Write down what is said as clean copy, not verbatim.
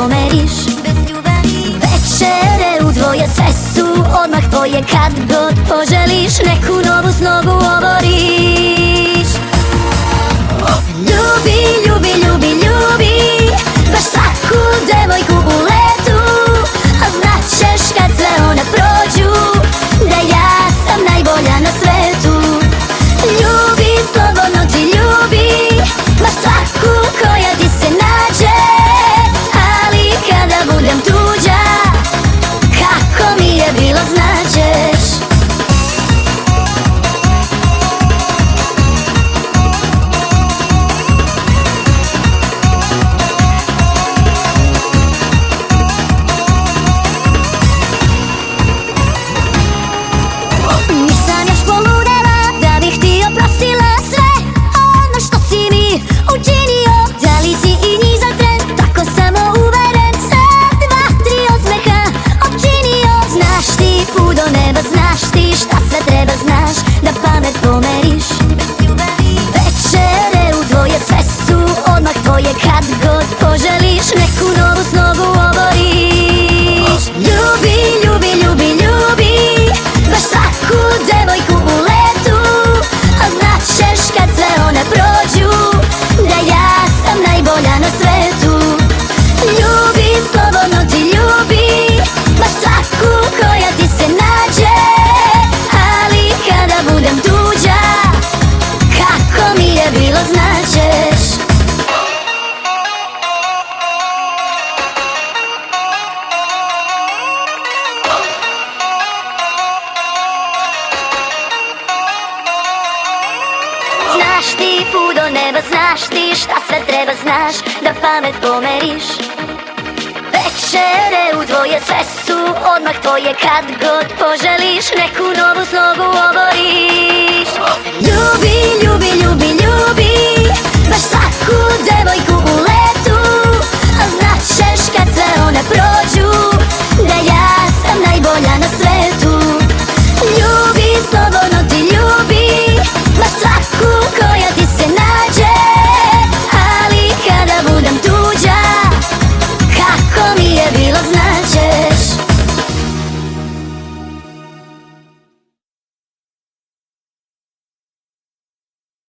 pomeriš. Večere u dvoje sve su odmah tvoje, kad god poželiš neku novu snogu oboriš. Ljubi, ljubi, ljubi, ljubi baš svaku devojku u letu, a znaćeš kad sve one prođu da ja sam najbolja na svetu. Ljubi, slobodno ti ljubi baš svaku koja ti se nađe, ali kada budem tuđa, kako mi je bilo znaćeš. Nisam još poludela da bih ti oprostila sve ono što si mi učinio. Da li si i njih za tren tako samo uveren, sa 2, 3 osmeha opčinio. Znaš ti put do neba, znaš ti šta sve treba, znaš da pamet pomeriš. Večere u dvoje sve su odmah tvoje, kad god poželiš neku novu snogu oboriš. Ljubi, ljubi, ljubi, ljubi baš svaku devojku u letu, a znaćeš kad sve one prođu da ja sam najbolja na svetu. Ljubi, slobodno ti ljubi baš svaku koja ti se nađe, ali kada budem tuđa, kako mi je bilo znaćeš. Znaš ti put do neba, znaš ti šta sve treba, znaš da pamet pomeriš. Večere u dvoje sve su odmah tvoje, kad god poželiš neku novu snogu oboriš. Ljubi, ljubi, ljubi, ljubi baš svaku devojku u